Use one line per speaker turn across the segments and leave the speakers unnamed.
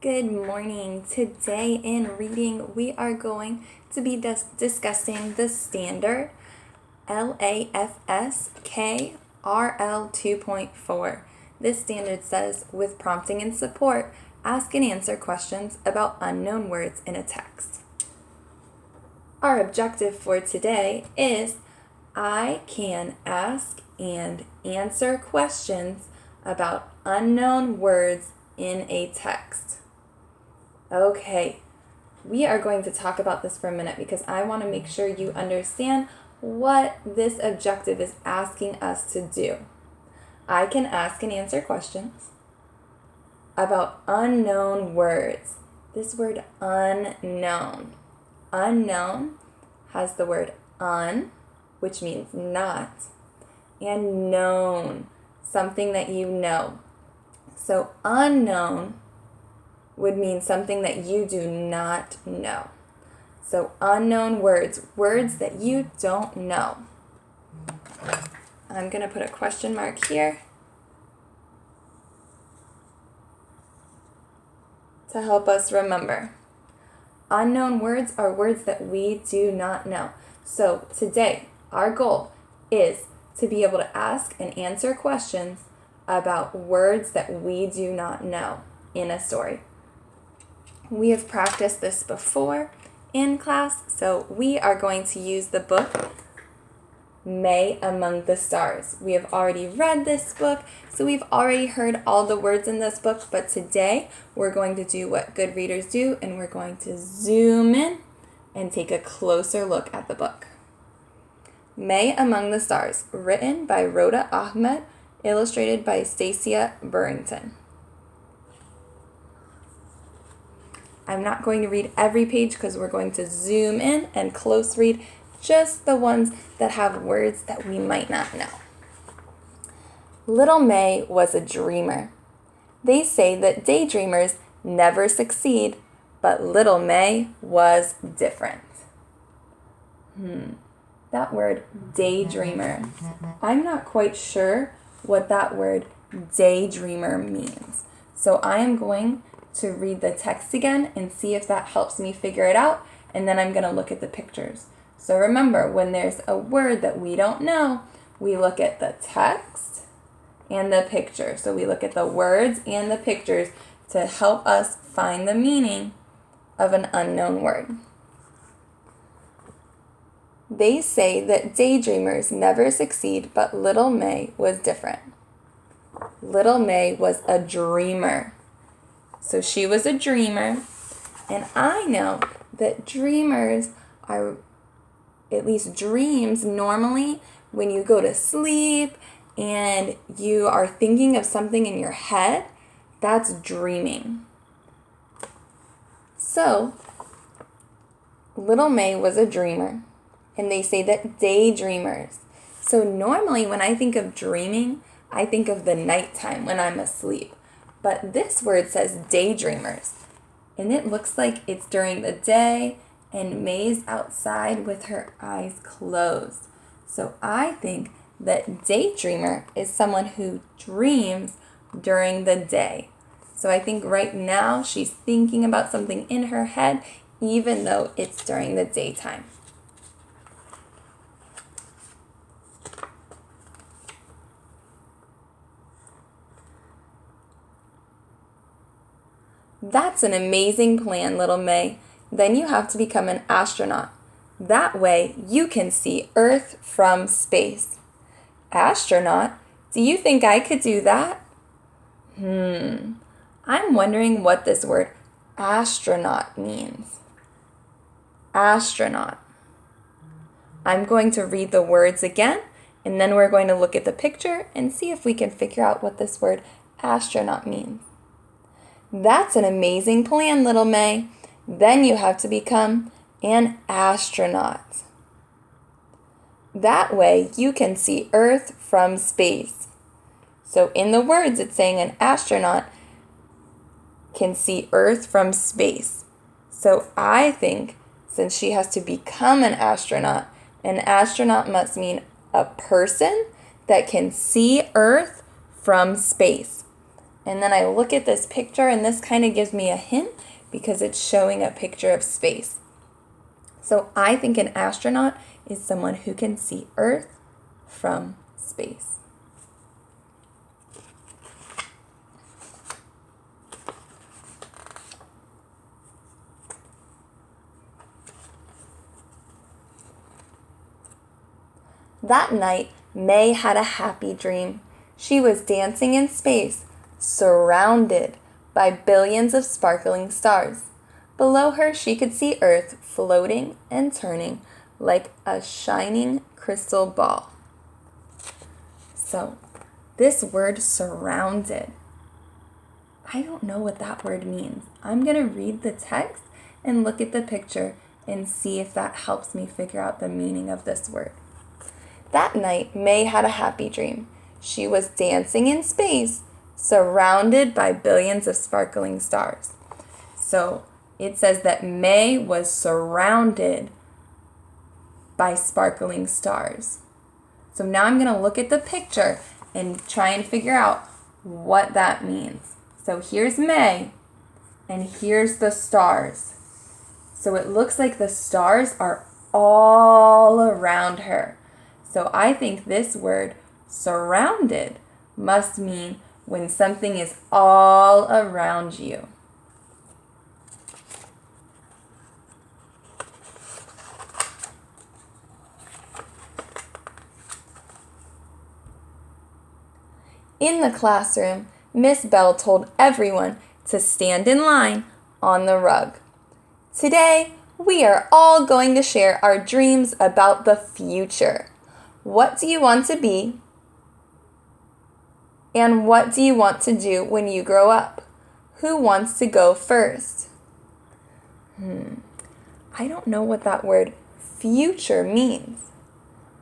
Good morning. Today in reading, we are going to be discussing the standard LAFS KRL 2.4. This standard says, with prompting and support, ask and answer questions about unknown words in a text. Our objective for today is I can ask and answer questions about unknown words in a text. Okay, we are going to talk about this for a minute because I want to make sure you understand what this objective is asking us to do. I can ask and answer questions about unknown words. This word unknown. Unknown has the word un, which means not, and known, something that you know. So unknown would mean something that you do not know. So unknown words, words that you don't know. I'm going to put a question mark here to help us remember. Unknown words are words that we do not know. So today, our goal is to be able to ask and answer questions about words that we do not know in a story. We have practiced this before in class, so we are going to use the book May Among the Stars. We have already read this book, so we've already heard all the words in this book, but today we're going to do what good readers do, and we're going to zoom in and take a closer look at the book. May Among the Stars, written by Rhoda Ahmed, illustrated by Stacia Burrington. I'm not going to read every page because we're going to zoom in and close read just the ones that have words that we might not know. Little May was a dreamer. They say that daydreamers never succeed, but little May was different. That word daydreamer. I'm not quite sure what that word daydreamer means. So I am going to read the text again and see if that helps me figure it out, and then I'm going to look at the pictures. So remember, when there's a word that we don't know, we look at the text and the picture. So we look at the words and the pictures to help us find the meaning of an unknown word. They say that daydreamers never succeed, but little May was different. Little May was a dreamer. So she was a dreamer, and I know that dreamers are, at least dreams, normally when you go to sleep and you are thinking of something in your head, that's dreaming. So, little May was a dreamer, and they say that daydreamers. So normally when I think of dreaming, I think of the nighttime when I'm asleep. But this word says daydreamers, and it looks like it's during the day, and May's outside with her eyes closed. So I think that daydreamer is someone who dreams during the day. So I think right now she's thinking about something in her head, even though it's during the daytime. That's an amazing plan, little May. Then you have to become an astronaut. That way you can see Earth from space. Astronaut? Do you think I could do that? I'm wondering what this word astronaut means. Astronaut. I'm going to read the words again, and then we're going to look at the picture and see if we can figure out what this word astronaut means. That's an amazing plan, little May. Then you have to become an astronaut. That way you can see Earth from space. So in the words, it's saying an astronaut can see Earth from space. So I think since she has to become an astronaut must mean a person that can see Earth from space. And then I look at this picture, and this kind of gives me a hint because it's showing a picture of space. So I think an astronaut is someone who can see Earth from space. That night, May had a happy dream. She was dancing in space, surrounded by billions of sparkling stars. Below her, she could see Earth floating and turning like a shining crystal ball. So, this word surrounded, I don't know what that word means. I'm going to read the text and look at the picture and see if that helps me figure out the meaning of this word. That night, May had a happy dream. She was dancing in space, surrounded by billions of sparkling stars. So it says that May was surrounded by sparkling stars. So now I'm going to look at the picture and try and figure out what that means. So here's May, and here's the stars. So it looks like the stars are all around her. So I think this word, surrounded, must mean when something is all around you. In the classroom, Miss Bell told everyone to stand in line on the rug. Today, we are all going to share our dreams about the future. What do you want to be? And what do you want to do when you grow up? Who wants to go first? I don't know what that word future means.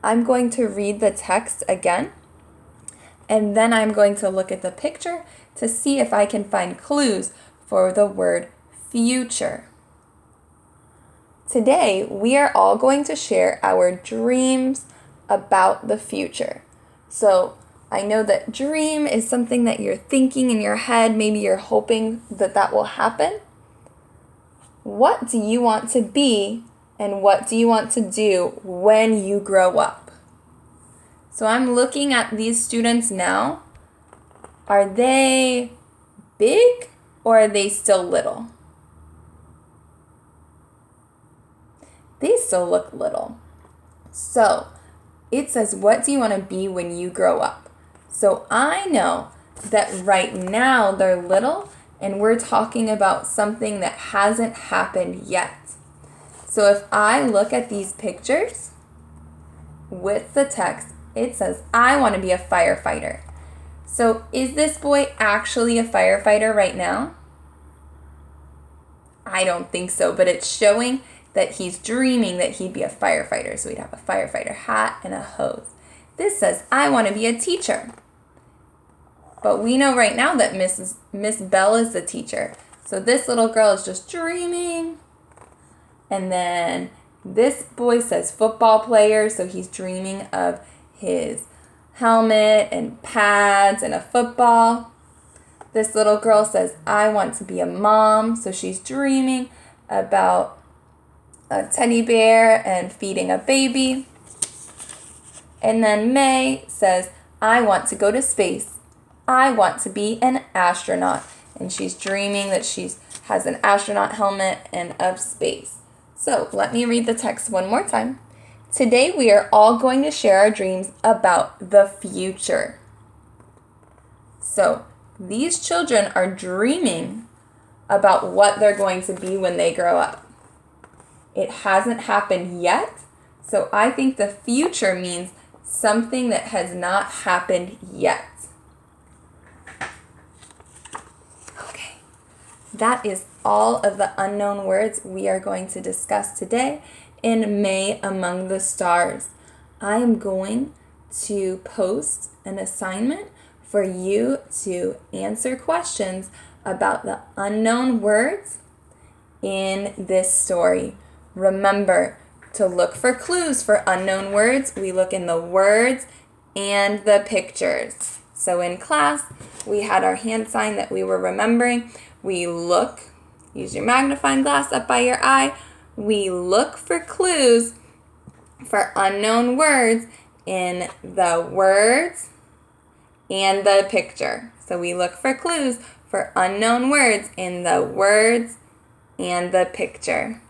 I'm going to read the text again, and then I'm going to look at the picture to see if I can find clues for the word future. Today, we are all going to share our dreams about the future. So I know that dream is something that you're thinking in your head. Maybe you're hoping that that will happen. What do you want to be, and what do you want to do when you grow up? So I'm looking at these students now. Are they big or are they still little? They still look little. So it says, what do you want to be when you grow up? So I know that right now they're little, and we're talking about something that hasn't happened yet. So if I look at these pictures with the text, it says, I want to be a firefighter. So is this boy actually a firefighter right now? I don't think so, but it's showing that he's dreaming that he'd be a firefighter. So he'd have a firefighter hat and a hose. This says, I want to be a teacher. But we know right now that Miss Bell is the teacher. So this little girl is just dreaming. And then this boy says football player. So he's dreaming of his helmet and pads and a football. This little girl says, I want to be a mom. So she's dreaming about a teddy bear and feeding a baby. And then May says, I want to go to space. I want to be an astronaut. And she's dreaming that she has an astronaut helmet and of space. So let me read the text one more time. Today we are all going to share our dreams about the future. So these children are dreaming about what they're going to be when they grow up. It hasn't happened yet, so I think the future means something that has not happened yet. Okay, that is all of the unknown words we are going to discuss today in May Among the Stars. I am going to post an assignment for you to answer questions about the unknown words in this story. Remember to look for clues for unknown words. We look in the words and the pictures. So in class, we had our hand sign that we were remembering. We look, use your magnifying glass up by your eye. We look for clues for unknown words in the words and the picture. So we look for clues for unknown words in the words and the picture.